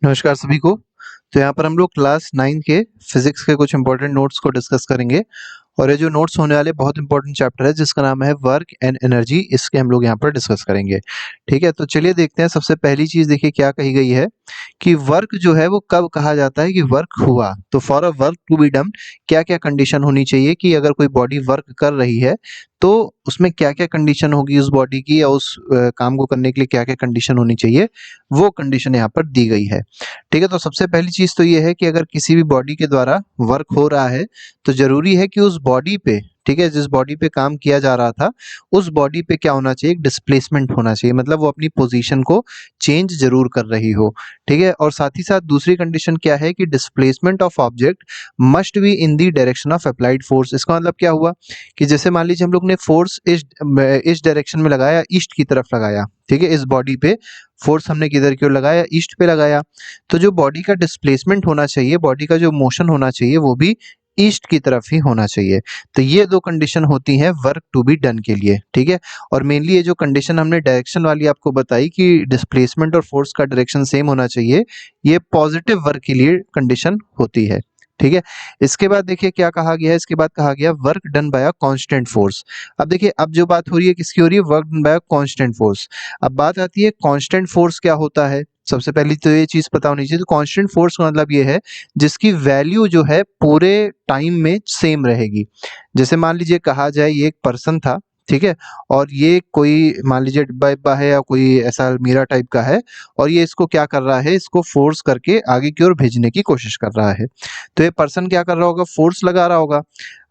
नमस्कार सभी को। तो यहाँ पर हम लोग क्लास 9 के फिजिक्स के कुछ इंपॉर्टेंट नोट्स को डिस्कस करेंगे और ये जो नोट्स होने वाले बहुत इंपॉर्टेंट चैप्टर है जिसका नाम है वर्क एंड एनर्जी, इसके हम लोग यहाँ पर डिस्कस करेंगे। ठीक है, तो चलिए देखते हैं। सबसे पहली चीज देखिए क्या कही गई है कि वर्क जो है वो कब कहा जाता है कि वर्क हुआ। तो for a work to be done क्या क्या कंडीशन होनी चाहिए कि अगर कोई बॉडी वर्क कर रही है तो उसमें क्या क्या कंडीशन होगी उस बॉडी की, या उस काम को करने के लिए क्या क्या कंडीशन होनी चाहिए, वो कंडीशन यहाँ पर दी गई है। ठीक है, तो सबसे पहली चीज तो ये है कि अगर किसी भी बॉडी के द्वारा वर्क हो रहा है तो जरूरी है कि उस बॉडी पे, ठीक है, जिस बॉडी पे काम किया जा रहा था उस बॉडी पे क्या होना चाहिए, डिस्प्लेसमेंट होना चाहिए, मतलब वो अपनी पोजीशन को चेंज जरूर कर रही हो। ठीक है, और साथ ही साथ दूसरी कंडीशन क्या है कि displacement of object must be in the direction of applied force. इसका मतलब क्या हुआ कि जैसे मान लीजिए हम लोग ने फोर्स इस डायरेक्शन में लगाया, ईस्ट की तरफ लगाया, ठीक है, इस बॉडी पे फोर्स हमने किधर की ओर लगाया, ईस्ट पे लगाया, तो जो बॉडी का डिस्प्लेसमेंट होना चाहिए, बॉडी का जो मोशन होना चाहिए वो भी ईस्ट की तरफ ही होना चाहिए। तो ये दो कंडीशन होती हैं वर्क टू बी डन के लिए। ठीक है, और मेनली ये जो कंडीशन हमने डायरेक्शन वाली आपको बताई कि डिस्प्लेसमेंट और फोर्स का डायरेक्शन सेम होना चाहिए, ये पॉजिटिव वर्क के लिए कंडीशन होती है। ठीक है, इसके बाद देखिए क्या कहा गया है। इसके बाद कहा गया work done bye a constant force. अब देखिए, अब जो बात हो रही है किसकी हो रही है, work done bye a constant force. अब बात आती है कांस्टेंट फोर्स क्या होता है। सबसे पहले तो ये चीज पता होनी चाहिए। तो कांस्टेंट फोर्स का मतलब ये है जिसकी वैल्यू जो है पूरे टाइम में सेम रहेगी। जैसे मान लीजिए कहा जाए ये एक पर्सन था, ठीक है, और ये कोई मान लीजिए डिब्बा डिब्बा है या कोई ऐसा अलमीरा टाइप का है, और ये इसको क्या कर रहा है, इसको फोर्स करके आगे की ओर भेजने की कोशिश कर रहा है। तो ये पर्सन क्या कर रहा होगा, फोर्स लगा रहा होगा।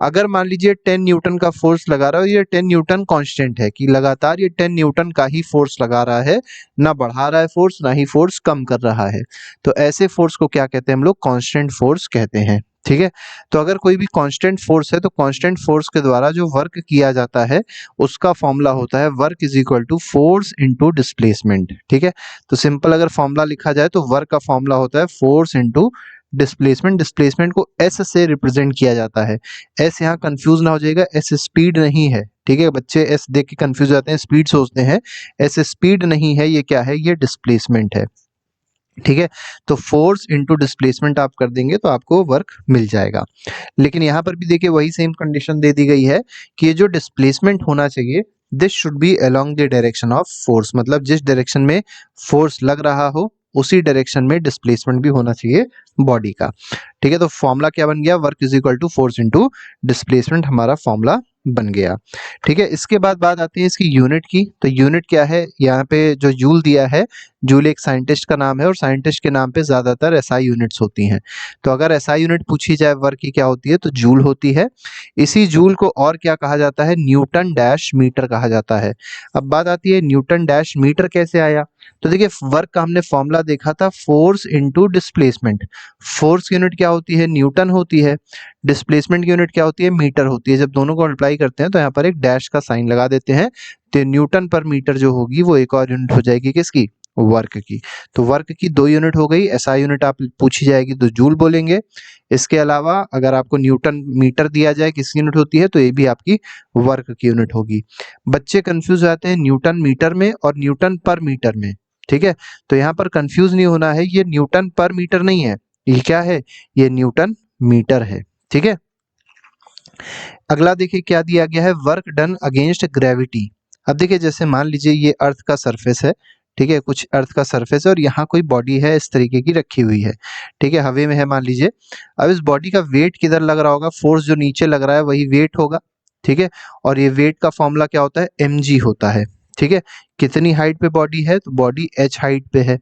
अगर मान लीजिए 10 न्यूटन का फोर्स लगा रहा है, ये 10 न्यूटन कांस्टेंट है कि लगातार ये 10 न्यूटन का ही फोर्स लगा रहा है, ना बढ़ा रहा है फोर्स, ना ही फोर्स कम कर रहा है। तो ऐसे फोर्स को क्या कहते हैं हम लोग, कांस्टेंट फोर्स कहते हैं। ठीक है, तो अगर कोई भी कांस्टेंट फोर्स है तो कांस्टेंट फोर्स के द्वारा जो वर्क किया जाता है उसका फॉर्मूला होता है work is equal to force into displacement. ठीक है, तो सिंपल अगर फॉर्मूला लिखा जाए तो वर्क का फॉर्मूला होता है फोर्स इनटू डिस्प्लेसमेंट। डिस्प्लेसमेंट को एस से रिप्रेजेंट किया जाता है। एस यहाँ कंफ्यूज ना हो जाएगा, एस स्पीड नहीं है। ठीक है, बच्चे एस देख के कंफ्यूज जाते हैं, स्पीड सोचते हैं, एस स्पीड नहीं है, ये क्या है, ये डिस्प्लेसमेंट है। ठीक है, तो फोर्स इनटू डिस्प्लेसमेंट आप कर देंगे तो आपको वर्क मिल जाएगा। लेकिन यहाँ पर भी देखिए वही सेम कंडीशन दे दी गई है कि ये जो डिस्प्लेसमेंट होना चाहिए this should be along the direction of force, मतलब जिस डायरेक्शन में फोर्स लग रहा हो उसी डायरेक्शन में डिस्प्लेसमेंट भी होना चाहिए बॉडी का। ठीक है, तो फॉर्मूला क्या बन गया, work is equal to force into displacement, हमारा फॉर्मूला बन गया। ठीक है, इसके बाद बात आती है इसकी यूनिट की। तो यूनिट क्या है, यहाँ पे जो जूल दिया है, जूल एक साइंटिस्ट का नाम है और साइंटिस्ट के नाम पे ज्यादातर एसआई यूनिट्स होती हैं। तो अगर एसआई यूनिट पूछी जाए वर्क की क्या होती है तो जूल होती है। इसी जूल को और क्या कहा जाता है, न्यूटन डैश मीटर कहा जाता है। अब बात आती है न्यूटन डैश मीटर कैसे आया। तो देखिए वर्क का हमने फॉर्मूला देखा था फोर्स इनटू डिस्प्लेसमेंट। फोर्स की यूनिट क्या होती है, न्यूटन होती है। डिस्प्लेसमेंट की यूनिट क्या होती है, मीटर होती है। जब दोनों को मल्टीप्लाई करते हैं तो यहाँ पर एक डैश का साइन लगा देते हैं, तो न्यूटन पर मीटर जो होगी वो एक और यूनिट हो जाएगी किसकी, वर्क की। तो वर्क की दो यूनिट हो गई। एसआई यूनिट आप पूछी जाएगी तो जूल बोलेंगे। इसके अलावा अगर आपको न्यूटन मीटर दिया जाए किसकी यूनिट होती है तो ये भी आपकी वर्क की यूनिट होगी। बच्चे कंफ्यूज हो जाते हैं न्यूटन मीटर में और न्यूटन पर मीटर में। ठीक है, तो यहाँ पर कंफ्यूज नहीं होना है, ये न्यूटन पर मीटर नहीं है, ये क्या है, ये न्यूटन मीटर है। ठीक है, अगला देखिए क्या दिया गया है, वर्क डन अगेंस्ट ग्रेविटी। अब देखिए जैसे मान लीजिए ये अर्थ का सरफेस है, ठीक है, कुछ अर्थ का सरफेस है और यहाँ कोई बॉडी है इस तरीके की रखी हुई है, ठीक है, हवा में है मान लीजिए। अब इस बॉडी का वेट किधर लग रहा होगा, फोर्स जो नीचे लग रहा है वही वेट होगा। ठीक है, और ये वेट का फॉर्मूला क्या होता है, mg होता है। ठीक है, कितनी हाइट पे बॉडी है, तो बॉडी h हाइट पे है।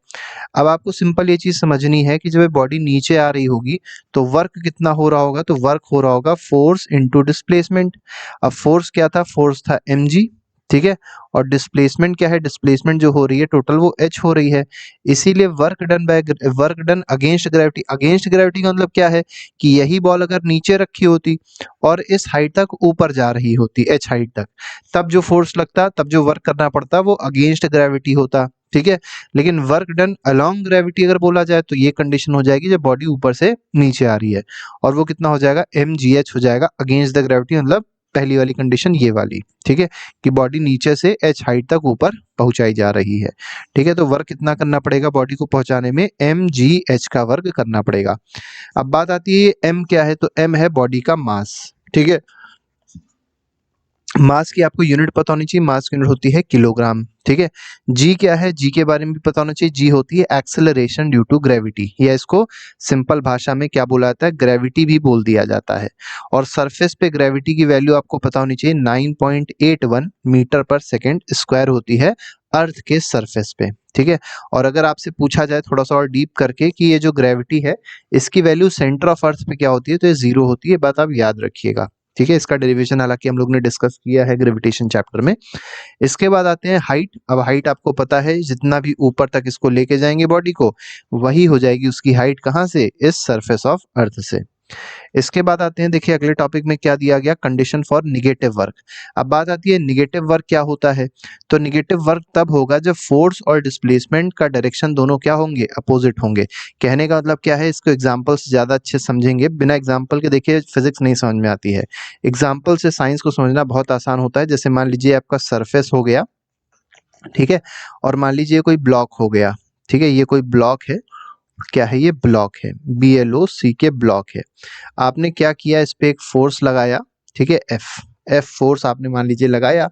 अब आपको सिंपल ये चीज समझनी है कि जब बॉडी नीचे आ रही होगी तो वर्क कितना हो रहा होगा, तो वर्क हो रहा होगा फोर्स इनटू डिस्प्लेसमेंट। अब फोर्स क्या था, फोर्स था mg। ठीक है, और डिस्प्लेसमेंट क्या है, डिस्प्लेसमेंट जो हो रही है टोटल वो h हो रही है। इसीलिए work done against gravity. Against gravity का मतलब क्या है कि यही बॉल अगर नीचे रखी होती और इस हाइट तक ऊपर जा रही होती h हाइट तक, तब जो फोर्स लगता, तब जो वर्क करना पड़ता वो अगेंस्ट ग्रेविटी होता। ठीक है, लेकिन वर्क डन अलोंग ग्रेविटी अगर बोला जाए तो ये कंडीशन हो जाएगी जब बॉडी ऊपर से नीचे आ रही है, और वो कितना हो जाएगा, mgh हो जाएगा, अगेंस्ट द ग्रेविटी मतलब पहली वाली कंडीशन ये वाली, ठीक है, कि बॉडी नीचे से h हाइट तक ऊपर पहुंचाई जा रही है, ठीक है। तो वर्क कितना करना पड़ेगा बॉडी को पहुंचाने में, mgh का वर्क करना पड़ेगा। अब बात आती है m क्या है, तो m है बॉडी का मास, ठीक है। मास की आपको यूनिट पता होनी चाहिए, मास की यूनिट होती है किलोग्राम, ठीक है। जी क्या है, जी के बारे में भी पता होना चाहिए, जी होती है एक्सेलरेशन ड्यू टू ग्रेविटी, या इसको सिंपल भाषा में क्या बोला जाता है, ग्रेविटी भी बोल दिया जाता है। और सरफेस पे ग्रेविटी की वैल्यू आपको पता होनी चाहिए 9.81 मीटर पर सेकेंड स्क्वायर होती है अर्थ के सरफेस पे, ठीक है। और अगर आपसे पूछा जाए थोड़ा सा और डीप करके कि ये जो ग्रेविटी है इसकी वैल्यू सेंटर ऑफ अर्थ पे क्या होती है, तो ये 0 होती है, बात आप याद रखिएगा, ठीक है। इसका डेरिवेशन हालांकि हम लोग ने डिस्कस किया है ग्रेविटेशन चैप्टर में। इसके बाद आते हैं हाइट। अब हाइट आपको पता है जितना भी ऊपर तक इसको लेके जाएंगे बॉडी को, वही हो जाएगी उसकी हाइट, कहाँ से, इस सरफेस ऑफ अर्थ से। इसके बाद आते हैं, देखिए अगले टॉपिक में क्या दिया गया, कंडीशन फॉर निगेटिव वर्क। अब बात आती है निगेटिव वर्क क्या होता है, तो निगेटिव वर्क तब होगा जब फोर्स और डिस्प्लेसमेंट का डायरेक्शन दोनों क्या होंगे, अपोजिट होंगे। कहने का मतलब क्या है, इसको एग्जाम्पल से ज्यादा अच्छे समझेंगे, बिना एग्जाम्पल के देखिए फिजिक्स नहीं समझ में आती है। एग्जाम्पल से साइंस को समझना बहुत आसान होता है। जैसे मान लीजिए आपका सरफेस हो गया, ठीक है, और मान लीजिए कोई ब्लॉक हो गया, ठीक है, ये कोई ब्लॉक है, क्या है, ये ब्लॉक है, BLOC के ब्लॉक है। आपने क्या किया, इस पे एक फोर्स लगाया, ठीक है, F फोर्स आपने मान लीजिए लगाया,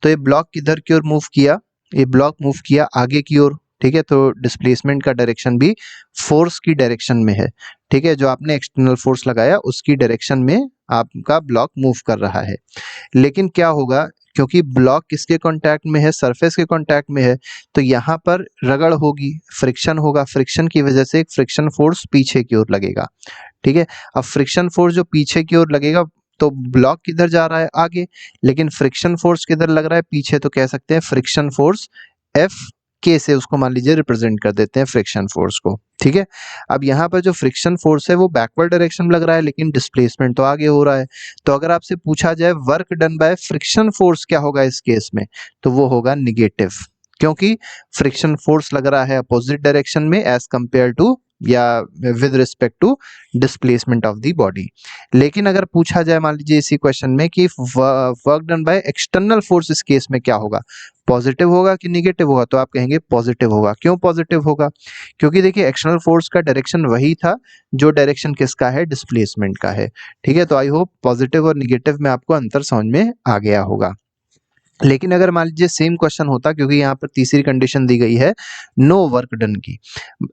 तो ये ब्लॉक किधर की ओर मूव किया, ये ब्लॉक मूव किया आगे की ओर, ठीक है। तो डिस्प्लेसमेंट का डायरेक्शन भी फोर्स की डायरेक्शन में है, ठीक है। जो आपने एक्सटर्नल फोर्स लगाया उसकी डायरेक्शन में आपका ब्लॉक मूव कर रहा है। लेकिन क्या होगा, क्योंकि ब्लॉक किसके कांटेक्ट में है, सरफेस के कांटेक्ट में है, तो यहाँ पर रगड़ होगी, फ्रिक्शन होगा, फ्रिक्शन की वजह से एक फ्रिक्शन फोर्स पीछे की ओर लगेगा, ठीक है। अब फ्रिक्शन फोर्स जो पीछे की ओर लगेगा, तो ब्लॉक किधर जा रहा है, आगे, लेकिन फ्रिक्शन फोर्स किधर लग रहा है, पीछे, तो कह सकते हैं फ्रिक्शन फोर्स F के से उसको मान लीजिए रिप्रेजेंट कर देते हैं फ्रिक्शन फोर्स को, ठीक है। अब यहाँ पर जो फ्रिक्शन फोर्स है वो बैकवर्ड डायरेक्शन में लग रहा है, लेकिन डिस्प्लेसमेंट तो आगे हो रहा है। तो अगर आपसे पूछा जाए work done by friction force क्या होगा इस केस में, तो वो होगा निगेटिव, क्योंकि फ्रिक्शन फोर्स लग रहा है अपोजिट डायरेक्शन में एज कंपेयर टू, या with respect to displacement of the body. लेकिन अगर पूछा जाए मान लीजिए इसी क्वेश्चन में कि work done by external force, इस केस में क्या होगा, पॉजिटिव होगा कि निगेटिव होगा, तो आप कहेंगे पॉजिटिव होगा। क्यों पॉजिटिव होगा, क्योंकि देखिए एक्सटर्नल फोर्स का डायरेक्शन वही था जो डायरेक्शन किसका है, डिस्प्लेसमेंट का है, ठीक है। तो आई होप पॉजिटिव और निगेटिव में आपको अंतर समझ में आ गया होगा। लेकिन अगर मान लीजिए सेम क्वेश्चन होता, क्योंकि यहाँ पर तीसरी कंडीशन दी गई है नो वर्क डन की।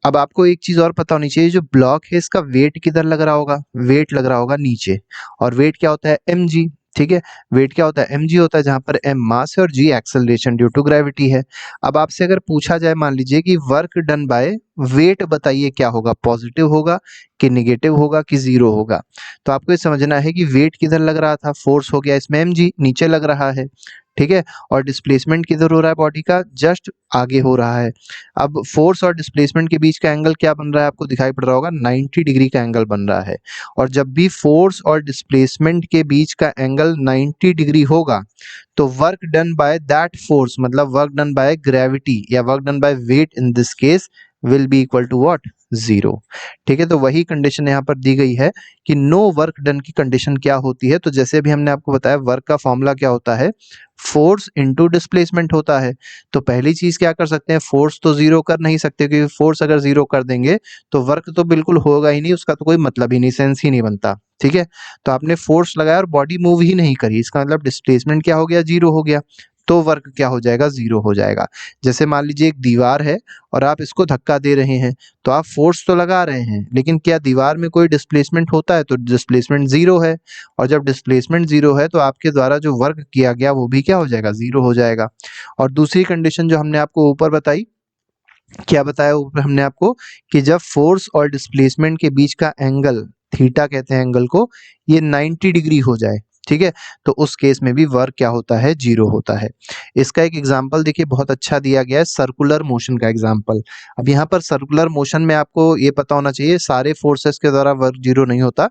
अब आपको एक चीज और पता होनी चाहिए, जो ब्लॉक है इसका वेट किधर लग रहा होगा, वेट लग रहा होगा नीचे, और वेट क्या होता है, mg, ठीक है। वेट क्या होता है, mg होता है, जहां पर m मास है और g acceleration due to gravity है। अब आपसे अगर पूछा जाए मान लीजिए कि वर्क डन बाय वेट, बताइए क्या होगा, पॉजिटिव होगा कि निगेटिव होगा कि 0 होगा। तो आपको ये समझना है कि वेट किधर लग रहा था, फोर्स हो गया इसमें mg, नीचे लग रहा है, ठीक है। और डिस्प्लेसमेंट किधर हो रहा है, बॉडी का जस्ट आगे हो रहा है। अब फोर्स और डिस्प्लेसमेंट के बीच का एंगल क्या बन रहा है, आपको दिखाई पड़ रहा होगा 90 डिग्री का एंगल बन रहा है। और जब भी फोर्स और डिस्प्लेसमेंट के बीच का एंगल 90 डिग्री होगा, तो work done by that force, मतलब वर्क डन बाय ग्रेविटी या work done by weight in this case will be equal to what, 0, ठीक है। तो वही कंडीशन यहाँ पर दी गई है कि नो वर्क डन की कंडीशन क्या होती है। तो जैसे भी हमने आपको बताया वर्क का फॉर्मूला क्या होता है, फोर्स इनटू डिस्प्लेसमेंट होता है। तो पहली चीज क्या कर सकते हैं, फोर्स तो 0 कर नहीं सकते, क्योंकि फोर्स अगर 0 कर देंगे तो वर्क तो बिल्कुल होगा ही नहीं, उसका तो कोई मतलब ही नहीं, सेंस ही नहीं बनता, ठीक है। तो आपने फोर्स लगाया और बॉडी मूव ही नहीं करी, इसका मतलब डिस्प्लेसमेंट क्या हो गया, 0 हो गया, तो वर्क क्या हो जाएगा, 0 हो जाएगा। जैसे मान लीजिए एक दीवार है और आप इसको धक्का दे रहे हैं, तो आप फोर्स तो लगा रहे हैं, लेकिन क्या दीवार में कोई डिस्प्लेसमेंट होता है, तो डिस्प्लेसमेंट 0 है। और जब डिस्प्लेसमेंट 0 है तो आपके द्वारा जो वर्क किया गया वो भी क्या हो जाएगा, 0 हो जाएगा। और दूसरी कंडीशन जो हमने आपको ऊपर बताई, क्या बताया ऊपर हमने आपको, कि जब फोर्स और डिस्प्लेसमेंट के बीच का एंगल, थीटा कहते हैं एंगल को, ये 90 डिग्री हो जाए, ठीक है, तो उस केस में भी वर्क क्या होता है, 0 होता है। इसका एक एग्जांपल देखिए बहुत अच्छा दिया गया है, सर्कुलर मोशन का एग्जांपल। अब यहाँ पर सर्कुलर मोशन में आपको ये पता होना चाहिए सारे फोर्सेस के द्वारा वर्क 0 नहीं होता।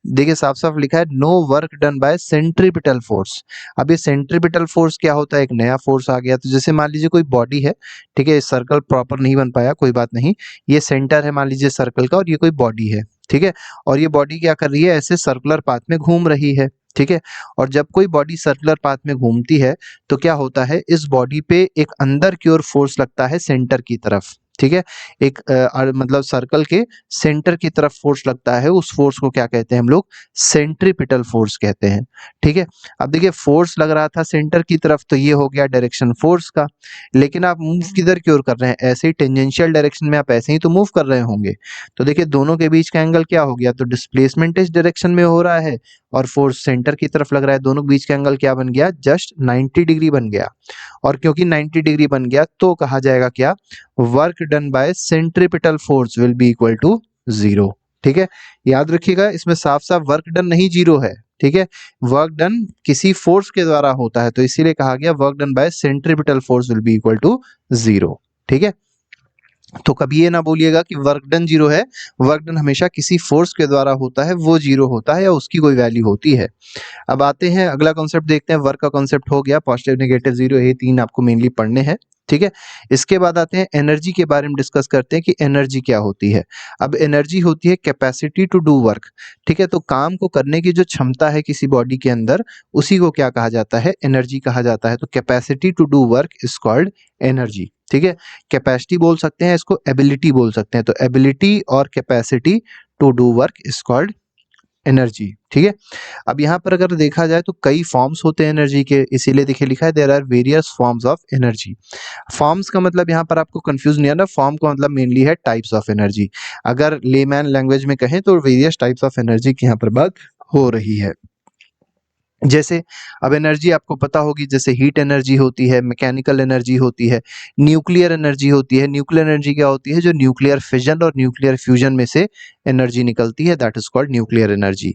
देखिए साफ साफ लिखा है no work done by centripetal force. अब ये सेंट्रीपिटल फोर्स क्या होता है, एक नया फोर्स आ गया। तो जैसे मान लीजिए कोई बॉडी है, ठीक है, सर्कल प्रॉपर नहीं बन पाया, कोई बात नहीं, ये सेंटर है मान लीजिए सर्कल का, और ये कोई बॉडी है, ठीक है। और ये बॉडी क्या कर रही है, ऐसे सर्कुलर पाथ में घूम रही है, ठीक है। और जब कोई बॉडी सर्कुलर पाथ में घूमती है तो क्या होता है, इस बॉडी पे एक अंदर की ओर फोर्स लगता है सेंटर की तरफ, ठीक है। एक मतलब सर्कल के सेंटर की तरफ फोर्स लगता है, उस फोर्स को क्या कहते हैं हम लोग, सेंट्रीपिटल फोर्स कहते हैं, ठीक है। अब देखिए फोर्स लग रहा था सेंटर की तरफ तो ये हो गया डायरेक्शन फोर्स का, लेकिन आप मूव किधर की ओर कर रहे हैं, ऐसे ही टेंजेंशियल डायरेक्शन में आप ऐसे ही तो मूव कर रहे होंगे। तो देखिए दोनों के बीच का एंगल क्या हो गया, तो डिस्प्लेसमेंट इस डायरेक्शन में हो रहा है और फोर्स सेंटर की तरफ लग रहा है, दोनों के बीच का एंगल क्या बन गया, जस्ट 90 डिग्री बन गया। और क्योंकि 90 डिग्री बन गया तो कहा जाएगा क्या, work done by centripetal force will be equal to 0, ठीक है। याद रखिएगा इसमें साफ साफ वर्क डन नहीं 0 है, ठीक है। वर्क डन किसी फोर्स के द्वारा होता है तो इसीलिए कहा गया work done by centripetal force will be equal to 0, ठीक है। तो कभी ये ना बोलिएगा कि वर्क डन 0 है, वर्क डन हमेशा किसी फोर्स के द्वारा होता है, वो 0 होता है या उसकी कोई वैल्यू होती है। अब आते हैं अगला कॉन्सेप्ट देखते हैं, वर्क का कॉन्सेप्ट हो गया, पॉजिटिव नेगेटिव 0 ये 3 आपको मेनली पढ़ने हैं, ठीक है। इसके बाद आते हैं एनर्जी के बारे में डिस्कस करते हैं कि एनर्जी क्या होती है। अब एनर्जी होती है कैपेसिटी टू डू वर्क, ठीक है। तो काम को करने की जो क्षमता है किसी बॉडी के अंदर, उसी को क्या कहा जाता है, एनर्जी कहा जाता है। तो capacity to do work is called energy, ठीक है। कैपेसिटी बोल सकते हैं, इसको एबिलिटी बोल सकते हैं। तो एबिलिटी और capacity to do work is called energy, ठीक है। अब यहाँ पर अगर देखा जाए तो कई फॉर्म्स होते हैं एनर्जी के, इसीलिए देखिए लिखा है there are various forms of energy. Forms का मतलब यहाँ पर आपको कंफ्यूज नहीं आना, फॉर्म का मतलब मेनली है टाइप्स ऑफ एनर्जी। अगर लेमैन लैंग्वेज में कहें तो वेरियस टाइप्स ऑफ एनर्जी की यहाँ पर बात हो रही है। जैसे अब एनर्जी आपको पता होगी, जैसे हीट एनर्जी होती है, मैकेनिकल एनर्जी होती है, न्यूक्लियर एनर्जी होती है। न्यूक्लियर एनर्जी क्या होती है, जो न्यूक्लियर फिजन और न्यूक्लियर फ्यूजन में से एनर्जी निकलती है, that is called nuclear energy,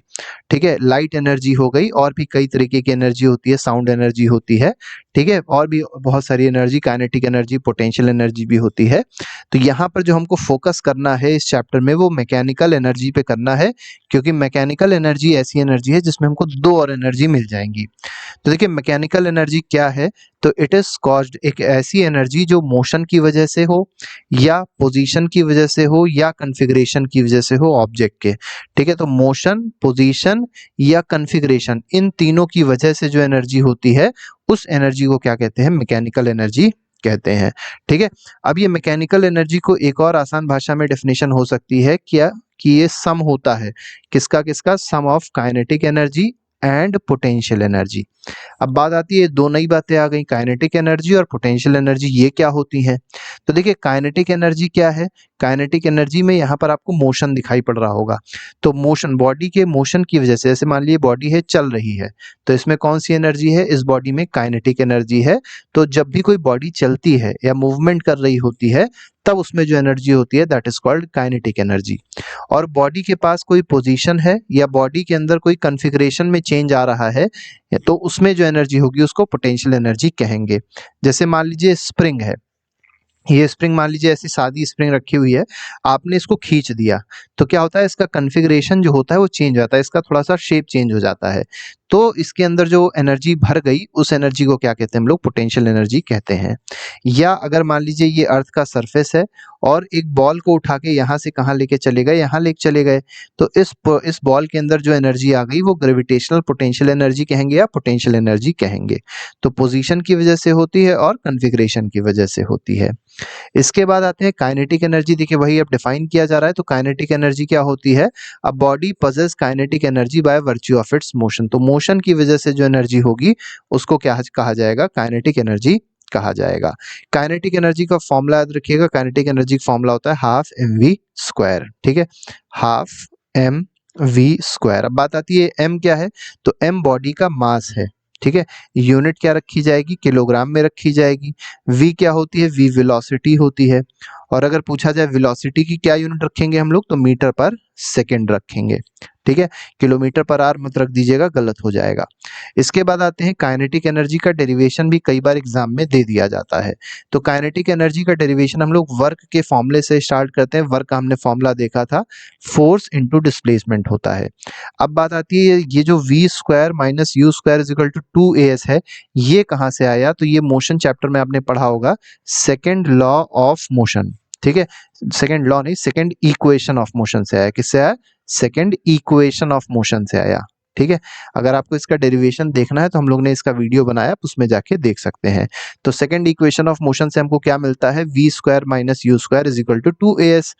ठीक है। लाइट एनर्जी हो गई, और भी कई तरीके की एनर्जी होती है, साउंड एनर्जी होती है, ठीक है। और भी बहुत सारी energy, kinetic energy, potential energy भी होती है। तो यहाँ पर जो हमको फोकस करना है इस चैप्टर में वो मैकेनिकल एनर्जी पे करना है, क्योंकि मैकेनिकल एनर्जी ऐसी एनर्जी है जिसमें हमको दो और एनर्जी मिल जाएंगी। तो देखिए मैकेनिकल एनर्जी क्या है, तो इट इज कॉज्ड, एक ऐसी एनर्जी जो मोशन की वजह से हो, या पोजीशन की वजह से हो, या कॉन्फ़िगरेशन की वजह से हो ऑब्जेक्ट के, ठीक है। तो मोशन, पोजीशन या कॉन्फ़िगरेशन, इन तीनों की वजह से जो एनर्जी होती है उस एनर्जी को क्या कहते हैं, मैकेनिकल एनर्जी कहते हैं, ठीक है। अब ये मैकेनिकल एनर्जी को एक और आसान भाषा में डेफिनेशन हो सकती है क्या, कि ये सम होता है किसका किसका, sum of kinetic energy and potential energy. अब बात आती है, दो नई बातें आ गई, काइनेटिक एनर्जी और पोटेंशियल एनर्जी, ये क्या होती हैं। तो देखिए काइनेटिक एनर्जी क्या है, काइनेटिक एनर्जी में यहाँ पर आपको मोशन दिखाई पड़ रहा होगा। तो मोशन, बॉडी के मोशन की वजह से, जैसे मान लीजिए बॉडी है चल रही है, तो इसमें कौन सी एनर्जी है, इस बॉडी में काइनेटिक एनर्जी है। तो जब भी कोई बॉडी चलती है या मूवमेंट कर रही होती है तब उसमें जो एनर्जी होती है that is called kinetic energy. और बॉडी के पास कोई पोजीशन है या बॉडी के अंदर कोई कॉन्फ़िगरेशन में चेंज आ रहा है, तो उसमें जो एनर्जी होगी उसको पोटेंशियल एनर्जी कहेंगे। जैसे मान लीजिए स्प्रिंग है, ये स्प्रिंग मान लीजिए ऐसी सादी स्प्रिंग रखी हुई है, आपने इसको खींच दिया तो क्या होता है, इसका कॉन्फ़िगरेशन जो होता है वो चेंज हो जाता है, इसका थोड़ा सा शेप चेंज हो जाता है। तो इसके अंदर जो एनर्जी भर गई उस एनर्जी को क्या कहते हैं हम लोग, पोटेंशियल एनर्जी कहते हैं। या अगर मान लीजिए ये अर्थ का सरफेस है और एक बॉल को उठा के यहाँ से कहाँ लेके चले गए, यहाँ लेके चले गए, तो इस बॉल के अंदर जो एनर्जी आ गई वो ग्रेविटेशनल पोटेंशियल एनर्जी कहेंगे या पोटेंशियल एनर्जी कहेंगे। तो पोजीशन की वजह से होती है और कॉन्फ़िगरेशन की वजह से होती है। इसके बाद आते हैं काइनेटिक एनर्जी। देखिए वही अब डिफाइन किया जा रहा है। तो काइनेटिक एनर्जी क्या होती है, a body possess kinetic energy by virtue of its motion. तो मोशन की वजह से जो एनर्जी होगी उसको क्या कहा जाएगा, काइनेटिक एनर्जी कहा जाएगा। काइनेटिक एनर्जी का फॉर्मूला याद रखिएगा, काइनेटिक एनर्जी का फॉर्मूला होता है हाफ एम वी स्क्वायर, ठीक है, हाफ एम वी स्क्वायर। अब बात आती है एम क्या है, तो एम बॉडी का मास है, ठीक है। यूनिट क्या रखी जाएगी, किलोग्राम में रखी जाएगी। वी क्या होती है, वी वेलोसिटी होती है। और अगर पूछा जाए वेलोसिटी की क्या यूनिट रखेंगे हम लोग, तो मीटर पर सेकंड रखेंगे, ठीक है। किलोमीटर पर आवर मत रख दीजिएगा, गलत हो जाएगा। इसके बाद आते हैं काइनेटिक एनर्जी का डेरिवेशन भी कई बार एग्जाम में दे दिया जाता है। तो काइनेटिक एनर्जी का डेरिवेशन हम लोग वर्क के फॉर्मूले से स्टार्ट करते हैं। वर्क का हमने फॉर्मूला देखा था, फोर्स इंटू डिस्प्लेसमेंट होता है। अब बात आती है ये जो v square minus u square is equal to 2as है, ये कहाँ से आया, तो ये मोशन चैप्टर में आपने पढ़ा होगा, सेकेंड लॉ ऑफ मोशन, ठीक है। सेकेंड लॉ नहीं, सेकेंड इक्वेशन ऑफ मोशन से आया। किससे आया, सेकेंड इक्वेशन ऑफ मोशन से आया, ठीक है। अगर आपको इसका डेरिवेशन देखना है तो हम लोग ने इसका वीडियो बनाया, आप उसमें जाके देख सकते हैं। तो सेकंड इक्वेशन ऑफ मोशन से हमको क्या मिलता है, v square minus u square is equal to 2as।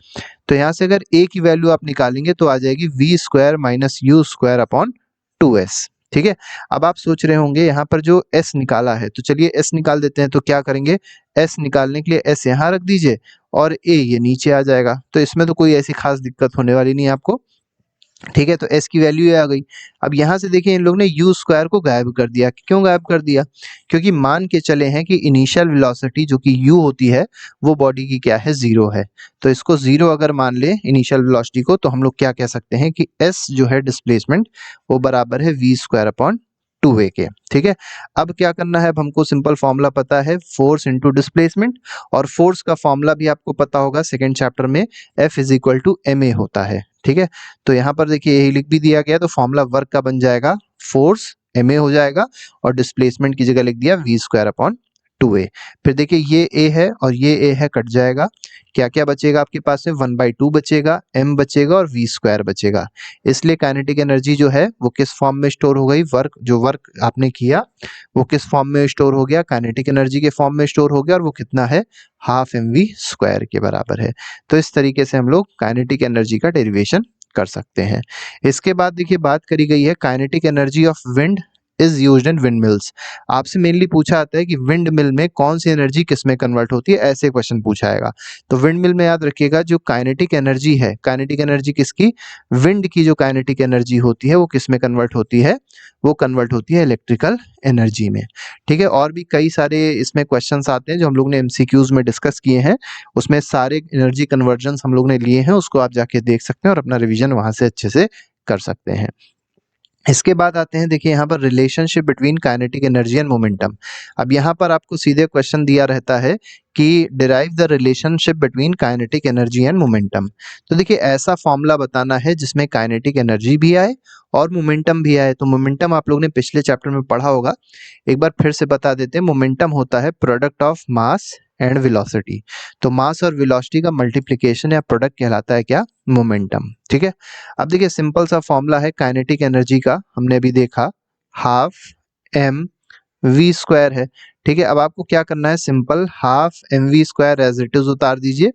तो यहाँ से अगर a की वैल्यू आप निकालेंगे तो आ जाएगी v square minus u square upon 2s। ठीक है। अब आप सोच रहे होंगे यहाँ पर जो s निकाला है, तो चलिए s निकाल देते हैं। तो क्या करेंगे, s निकालने के लिए s यहाँ रख दीजिए और a ये नीचे आ जाएगा। तो इसमें तो कोई ऐसी खास दिक्कत होने वाली नहीं है आपको। ठीक है, तो s की वैल्यू ये आ गई। अब यहाँ से देखिए इन लोग ने u स्क्वायर को गायब कर दिया। क्यों गायब कर दिया, क्योंकि मान के चले हैं कि इनिशियल वेलोसिटी जो कि u होती है वो बॉडी की क्या है, 0 है। तो इसको 0 अगर मान ले इनिशियल वेलोसिटी को, तो हम लोग क्या कह सकते हैं कि s जो है डिस्प्लेसमेंट वो बराबर है v स्क्वायर अपॉन 2a के। ठीक है। अब क्या करना है, अब हमको सिंपल फॉर्मूला पता है, फोर्स इंटू डिस्प्लेसमेंट। और फोर्स का फॉर्मूला भी आपको पता होगा सेकेंड चैप्टर में, F is equal to ma होता है। ठीक है। तो यहाँ पर देखिए यही लिख भी दिया गया, तो फॉर्मूला वर्क का बन जाएगा, फोर्स ma हो जाएगा और डिस्प्लेसमेंट की जगह लिख दिया v स्क्वायर अपॉन 2a। फिर देखिए ये a है और ये a है, कट जाएगा। क्या क्या बचेगा आपके पास में, 1/2 बचेगा, m बचेगा और v स्क्वायर बचेगा। इसलिए काइनेटिक एनर्जी जो है वो किस फॉर्म में स्टोर हो गई, वर्क जो वर्क आपने किया वो किस फॉर्म में स्टोर हो गया, काइनेटिक एनर्जी के फॉर्म में स्टोर हो गया। और वो कितना है, हाफ mv स्क्वायर के बराबर है। तो इस तरीके से हम लोग काइनेटिक एनर्जी का डेरिवेशन कर सकते हैं। इसके बाद देखिए बात करी गई है kinetic energy of wind is used in wind mills. आपसे मेनली पूछा आता है कि विंड मिल में कौन सी एनर्जी किस में कन्वर्ट होती है, ऐसे क्वेश्चन पूछा आएगा। तो विंड मिल में याद रखिएगा जो काइनेटिक एनर्जी है, काइनेटिक एनर्जी किसकी, विंड की जो काइनेटिक एनर्जी होती है वो किस में कन्वर्ट होती है, वो कन्वर्ट होती है इलेक्ट्रिकल एनर्जी में। ठीक है। और भी कई सारे इसमें क्वेश्चंस आते हैं जो हम लोग ने एमसीक्यूज में डिस्कस किए हैं, उसमें सारे एनर्जी कन्वर्जन्स हम लोग ने लिए हैं, उसको आप जाके देख सकते हैं और अपना रिवीजन वहां से अच्छे से कर सकते हैं। इसके बाद आते हैं, देखिए यहाँ पर relationship between kinetic energy and momentum. अब यहाँ पर आपको सीधे क्वेश्चन दिया रहता है कि derive the relationship between kinetic energy and momentum. तो देखिए ऐसा फॉर्मूला बताना है जिसमें काइनेटिक एनर्जी भी आए और मोमेंटम भी आए। तो मोमेंटम आप लोग ने पिछले चैप्टर में पढ़ा होगा, एक बार फिर से बता देते हैं। मोमेंटम होता है product of mass and velocity. तो मास और वेलोसिटी का मल्टीप्लिकेशन या प्रोडक्ट कहलाता है क्या, मोमेंटम। ठीक है। अब देखिए सिंपल सा फॉर्मूला है काइनेटिक एनर्जी का, हमने अभी देखा, हाफ m v स्क्वायर है। ठीक है। अब आपको क्या करना है, simple half mv square as it is उतार दीजिए।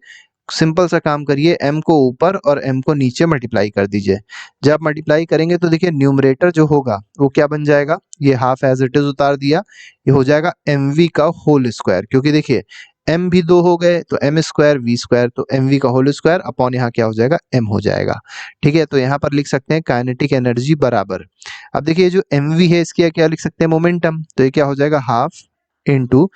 सिंपल सा काम करिए, m को ऊपर और m को नीचे मल्टीप्लाई कर दीजिए। जब आप मल्टीप्लाई करेंगे तो देखिए न्यूमरेटर जो होगा वो क्या बन जाएगा, ये हाफ एज इट इज उतार दिया, ये हो जाएगा mv का होल स्क्वायर। क्योंकि देखिए m भी 2 हो गए तो m स्क्वायर v स्क्वायर, तो mv का होल स्क्वायर अपॉन यहाँ क्या हो जाएगा, m हो जाएगा। ठीक है। तो यहाँ पर लिख सकते हैं काइनेटिक एनर्जी बराबर, अब देखिए जो mv है इसकी क्या लिख सकते हैं, मोमेंटम। तो ये क्या हो जाएगा, half into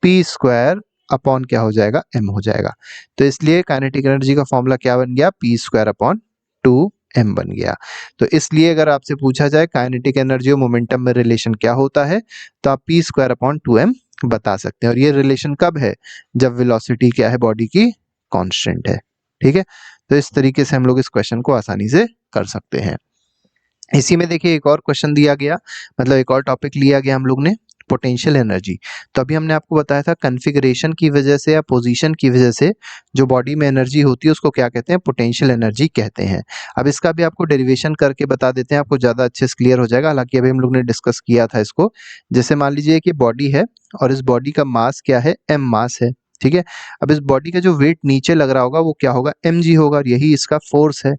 P square upon क्या हो जाएगा, m हो जाएगा। तो इसलिए काइनेटिक एनर्जी का फॉर्मूला क्या बन गया, पी स्क्वायर अपॉन 2m बन गया। तो इसलिए अगर आपसे पूछा जाए काइनेटिक एनर्जी और मोमेंटम में रिलेशन क्या होता है, तो आप पी स्क्वायर अपॉन 2m बता सकते हैं। और ये रिलेशन कब है, जब वेलोसिटी क्या है बॉडी की, कांस्टेंट है। ठीक है। तो इस तरीके से हम लोग इस क्वेश्चन को आसानी से कर सकते हैं। इसी में देखिए एक और क्वेश्चन दिया गया, मतलब एक और टॉपिक लिया गया हम लोग ने, पोटेंशियल एनर्जी। तो अभी हमने आपको बताया था कॉन्फ़िगरेशन की वजह से या पोजीशन की वजह से जो बॉडी में एनर्जी होती है उसको क्या कहते हैं, पोटेंशियल एनर्जी कहते हैं। अब इसका भी आपको डेरिवेशन करके बता देते हैं, आपको ज़्यादा अच्छे से क्लियर हो जाएगा। हालांकि अभी हम लोग ने डिस्कस किया था इसको। जैसे मान लीजिए कि बॉडी है और इस बॉडी का मास क्या है, m मास है। ठीक है। अब इस बॉडी का जो वेट नीचे लग रहा होगा वो क्या होगा, mg होगा, और यही इसका फोर्स है।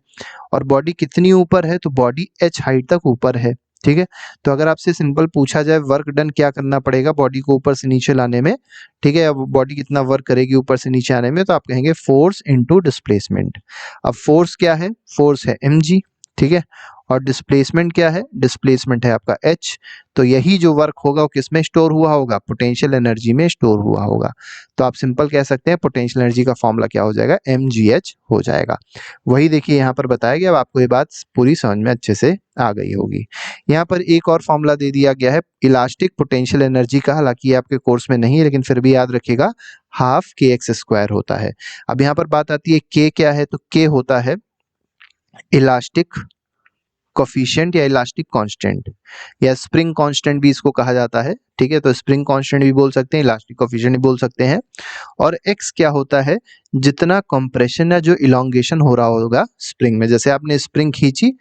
और बॉडी कितनी ऊपर है, तो बॉडी h हाइट तक ऊपर है। ठीक है। तो अगर आपसे सिंपल पूछा जाए वर्क डन क्या करना पड़ेगा बॉडी को ऊपर से नीचे लाने में, ठीक है, अब बॉडी कितना वर्क करेगी ऊपर से नीचे आने में, तो आप कहेंगे फोर्स इनटू डिस्प्लेसमेंट। अब फोर्स क्या है, फोर्स है mg। ठीक है। और डिस्प्लेसमेंट क्या है, डिस्प्लेसमेंट है आपका h। तो यही जो वर्क होगा वो किस में स्टोर हुआ होगा, पोटेंशियल एनर्जी में स्टोर हुआ होगा। तो आप सिंपल कह सकते हैं पोटेंशियल एनर्जी का फॉर्मूला क्या हो जाएगा, mgh हो जाएगा। वही देखिए यहाँ पर बताया गया, अब आपको ये बात पूरी समझ में अच्छे से आ गई होगी। यहाँ पर एक और फॉर्मूला दे दिया गया है इलास्टिक पोटेंशियल एनर्जी का, हालांकि ये आपके कोर्स में नहीं है लेकिन फिर भी याद रखिएगा, हाफ के एक्स स्क्वायर होता है। अब यहाँ पर बात आती है के क्या है, तो के होता है इलास्टिक कोफिशिएंट या इलास्टिक कांस्टेंट, या स्प्रिंग कांस्टेंट भी इसको कहा जाता है। ठीक है। तो स्प्रिंग कांस्टेंट भी बोल सकते हैं, इलास्टिक कोफिशिएंट भी बोल सकते हैं। और x क्या होता है, जितना कंप्रेशन या जो इलोंगेशन हो रहा होगा स्प्रिंग में, जैसे आपने स्प्रिंग खींची,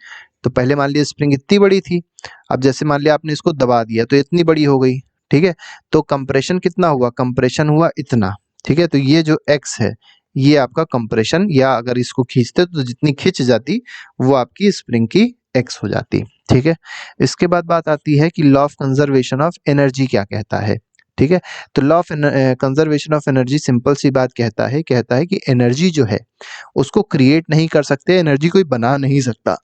तो पहले मान लिया स्प्रिंग इतनी बड़ी थी, अब जैसे मान लिया आपने इसको दबा दिया तो इतनी बड़ी हो गई, ठीक है। तो कंप्रेशन कितना हुआ, कंप्रेशन हुआ इतना, ठीक है। तो ये जो x है ये आपका कंप्रेशन, या अगर इसको खींचते तो जितनी खिंच जाती वो आपकी स्प्रिंग की x हो जाती, ठीक है। इसके बाद बात आती है कि law of conservation of energy क्या कहता है, ठीक है। तो law of conservation of energy simple सी बात कहता है कि एनर्जी जो है उसको क्रिएट नहीं कर सकते, एनर्जी कोई बना नहीं सकता,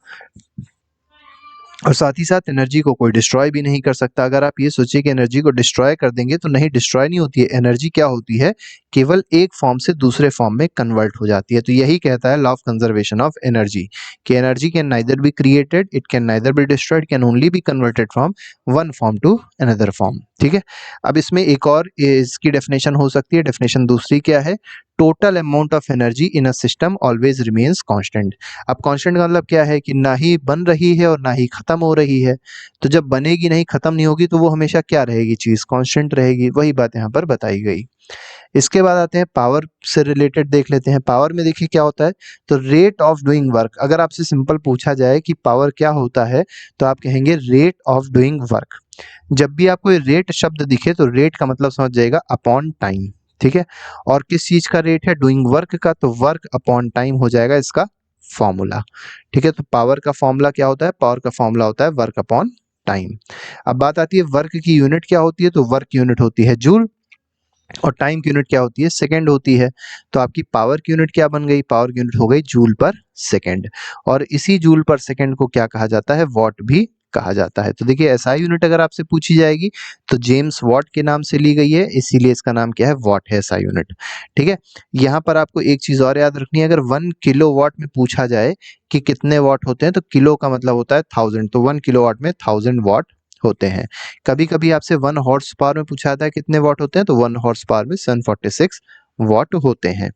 और साथ ही साथ एनर्जी को कोई डिस्ट्रॉय भी नहीं कर सकता। अगर आप ये सोचिए कि एनर्जी को डिस्ट्रॉय कर देंगे, तो नहीं, डिस्ट्रॉय नहीं होती है एनर्जी, क्या होती है, केवल एक फॉर्म से दूसरे फॉर्म में कन्वर्ट हो जाती है। तो यही कहता है law of conservation of energy, कि energy can neither be created, it can neither be destroyed, can only be converted from one form to another form, ठीक है। अब इसमें एक और इसकी डेफिनेशन हो सकती है, डेफिनेशन दूसरी क्या है, total amount of energy in a system always remains constant. अब कांस्टेंट का मतलब क्या है कि ना ही बन रही है और ना ही खत्म हो रही है, तो जब बनेगी नहीं खत्म नहीं होगी तो वो हमेशा क्या रहेगी, चीज कांस्टेंट रहेगी, वही बात यहाँ पर बताई गई। इसके बाद आते हैं पावर से रिलेटेड, देख लेते हैं। पावर में देखिए क्या होता है, तो रेट ऑफ डूइंग वर्क। अगर आपसे सिंपल पूछा जाए कि पावर क्या होता है, तो आप कहेंगे रेट ऑफ डूइंग वर्क। जब भी आपको रेट शब्द दिखे तो रेट का मतलब समझ जाएगा अपॉन टाइम, ठीक है। और किस चीज का रेट है, डूइंग वर्क का, तो वर्क अपॉन टाइम हो जाएगा इसका फॉर्मूला, ठीक है। तो पावर का फॉर्मूला क्या होता है, पावर का फॉर्मूला होता है वर्क अपॉन टाइम। अब बात आती है वर्क की यूनिट क्या होती है, तो वर्क यूनिट होती है जूल, और टाइम की यूनिट क्या होती है, सेकंड होती है। तो आपकी पावर की यूनिट क्या बन गई, पावर की यूनिट हो गई जूल पर सेकंड, और इसी जूल पर सेकंड को क्या कहा जाता है, वॉट भी कहा जाता है। तो देखिए एसआई यूनिट अगर आपसे पूछी जाएगी तो जेम्स वॉट के नाम से ली गई है, इसीलिए इसका नाम क्या है, वॉट है एसआई यूनिट, ठीक है। यहाँ पर आपको एक चीज और याद रखनी है, अगर 1 किलो वॉट में पूछा जाए कि कितने वॉट होते हैं, तो किलो का मतलब होता है 1000, तो 1 किलो वॉट में 1000 वॉट होते हैं। कभी कभी आपसे 1 हॉर्स पावर में पूछा जाता है कितने वॉट होते हैं, तो 1 हॉर्स पावर में 746 वॉट होते हैं,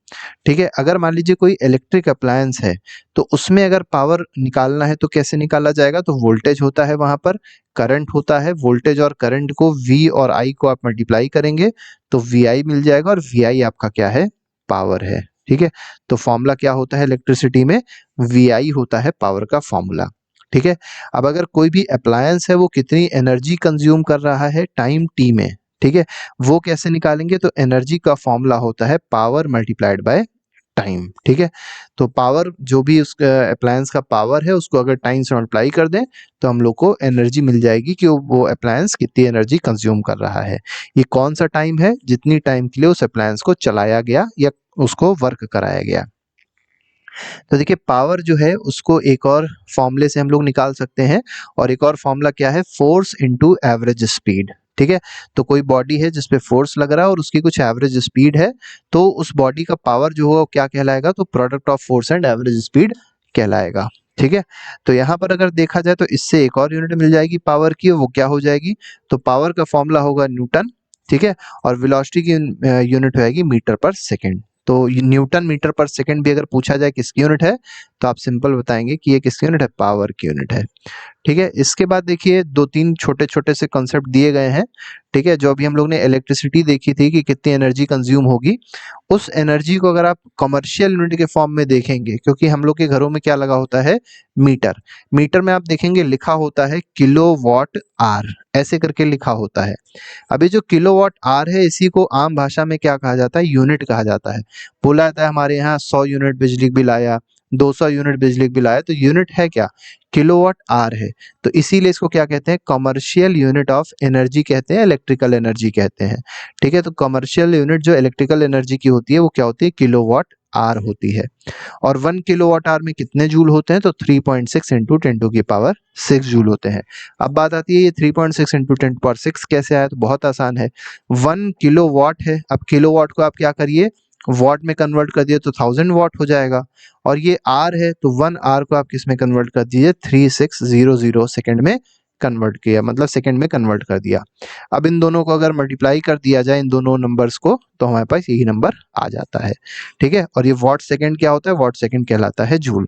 ठीक है। अगर मान लीजिए कोई इलेक्ट्रिक अप्लायंस है, तो उसमें अगर पावर निकालना है तो कैसे निकाला जाएगा, तो वोल्टेज होता है, वहां पर करंट होता है, वोल्टेज और करंट को V और I को आप मल्टीप्लाई करेंगे तो VI मिल जाएगा, और VI आपका क्या है, पावर है, ठीक है। तो फॉर्मूला क्या होता है इलेक्ट्रिसिटी में, VI होता है पावर का फॉर्मूला, ठीक है। अब अगर कोई भी अप्लायंस है वो कितनी एनर्जी कंज्यूम कर रहा है टाइम टी में, ठीक है, वो कैसे निकालेंगे, तो एनर्जी का फॉर्मूला होता है पावर मल्टीप्लाइड बाय टाइम, ठीक है। तो पावर जो भी उस अप्लायंस का पावर है उसको अगर टाइम से मल्टीप्लाई कर दें तो हम लोग को एनर्जी मिल जाएगी कि वो अप्लायंस कितनी एनर्जी कंज्यूम कर रहा है। ये कौन सा टाइम है, जितनी टाइम के लिए उस अप्लायंस को चलाया गया या उसको वर्क कराया गया। तो देखिए पावर जो है उसको एक और फॉर्मूले से हम लोग निकाल सकते हैं, और एक और फॉर्मूला क्या है, फोर्स इनटू एवरेज स्पीड, ठीक है। तो कोई बॉडी है जिसपे फोर्स लग रहा है और उसकी कुछ एवरेज स्पीड है, तो उस बॉडी का पावर जो होगा वो क्या कहलाएगा, तो product of force and average speed कहलाएगा, ठीक है। तो यहाँ पर अगर देखा जाए तो इससे एक और यूनिट मिल जाएगी पावर की, वो क्या हो जाएगी, तो पावर का फॉर्मूला होगा न्यूटन, ठीक है, और वेलोसिटी की यूनिट होगी मीटर पर सेकेंड। तो न्यूटन मीटर पर सेकंड भी अगर पूछा जाए किसकी यूनिट है, तो आप सिंपल बताएंगे कि ये किसकी यूनिट है, पावर की यूनिट है, ठीक है। इसके बाद देखिए 2-3 छोटे छोटे से कॉन्सेप्ट दिए गए हैं, ठीक है। जो अभी हम लोग ने इलेक्ट्रिसिटी देखी थी कि कितनी एनर्जी कंज्यूम होगी, उस एनर्जी को अगर आप कमर्शियल यूनिट के फॉर्म में देखेंगे, क्योंकि हम लोग के घरों में क्या लगा होता है, मीटर, मीटर में आप देखेंगे लिखा होता है किलोवाट आर, ऐसे करके लिखा होता है। अभी जो किलोवाट आर है इसी को आम भाषा में क्या कहा जाता है, यूनिट कहा जाता है। बोला जाता है हमारे यहाँ 100 यूनिट बिजली बिल आया, 200 यूनिट बिजली बिल आया, तो यूनिट है क्या, किलोवाट आर है। तो इसीलिए इसको क्या कहते हैं, कमर्शियल यूनिट ऑफ एनर्जी कहते हैं, इलेक्ट्रिकल एनर्जी कहते हैं, ठीक है। तो कमर्शियल यूनिट जो इलेक्ट्रिकल एनर्जी की होती है वो क्या होती है, किलोवाट आर होती है। और 1 किलोवाट आर में कितने जूल होते हैं, तो 3.6 इंटू 10⁶ जूल होते हैं। अब बात आती है ये 3.6 इंटू 10⁶ कैसे आया, तो बहुत आसान है, 1 किलोवाट है, अब किलोवाट को आप क्या करिए, वॉट में कन्वर्ट कर दिए तो 1000 वॉट हो जाएगा, और ये आर है तो 1 आर को आप किस में कन्वर्ट कर दीजिए, 3600 सेकंड में कन्वर्ट किया, मतलब सेकंड में कन्वर्ट कर दिया। अब इन दोनों को अगर मल्टीप्लाई कर दिया जाए, इन दोनों नंबर्स को, तो हमारे पास यही नंबर आ जाता है, ठीक है। और ये वॉट सेकंड क्या होता है, वॉट सेकंड कहलाता है जूल,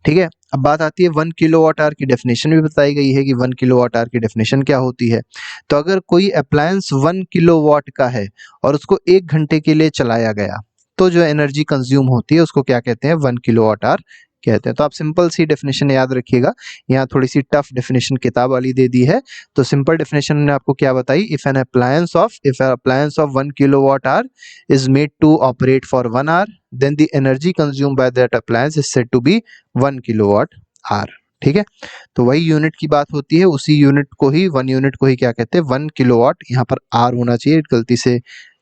ठीक है। अब बात आती है 1 किलोवाट आवर की डेफिनेशन भी बताई गई है कि 1 किलोवाट आवर की डेफिनेशन क्या होती है। तो अगर कोई अप्लायंस 1 किलोवाट का है और उसको 1 घंटे के लिए चलाया गया, तो जो एनर्जी कंज्यूम होती है उसको क्या कहते हैं, 1 किलोवाट आवर कहते हैं। तो आप सिंपल सी डेफिनेशन याद रखिएगा, यहाँ थोड़ी सी टफ डेफिनेशन किताब वाली दे दी है। तो सिंपल डेफिनेशन ने आपको क्या बताई, if an appliance of 1 kilowatt hour is made to operate for 1 hour, then the energy consume by that appliance is said to be 1 kilowatt hour. ठीक है, तो वही यूनिट की बात होती है, उसी यूनिट को ही, 1 यूनिट को ही क्या कहते हैं, 1 किलोवाट, यहाँ पर आर होना चाहिए, गलती से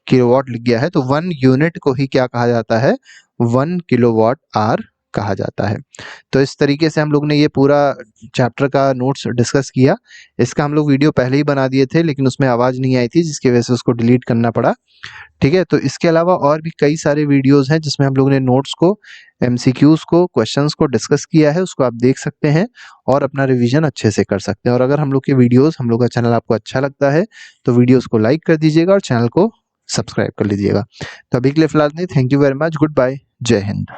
किलोवाट लिख गया है, तो 1 यूनिट को ही क्या कहा जाता है, 1 किलोवाट आवर कहा जाता है। तो इस तरीके से हम लोग ने ये पूरा चैप्टर का नोट्स डिस्कस किया। इसका हम लोग वीडियो पहले ही बना दिए थे, लेकिन उसमें आवाज़ नहीं आई थी, जिसकी वजह से उसको डिलीट करना पड़ा। ठीक है, तो इसके अलावा और भी कई सारे वीडियोस हैं जिसमें हम लोग ने नोट्स को, एमसीक्यूज को, क्वेश्चंस को डिस्कस किया है, उसको आप देख सकते हैं और अपना रिवीजन अच्छे से कर सकते हैं। और अगर हम लोग के वीडियोस, हम लोग का चैनल आपको अच्छा लगता है तो वीडियोस को लाइक कर दीजिएगा और चैनल को सब्सक्राइब कर लीजिएगा। तो अभी के लिए फिलहाल नहीं, thank you very much, good bye, जय हिंद।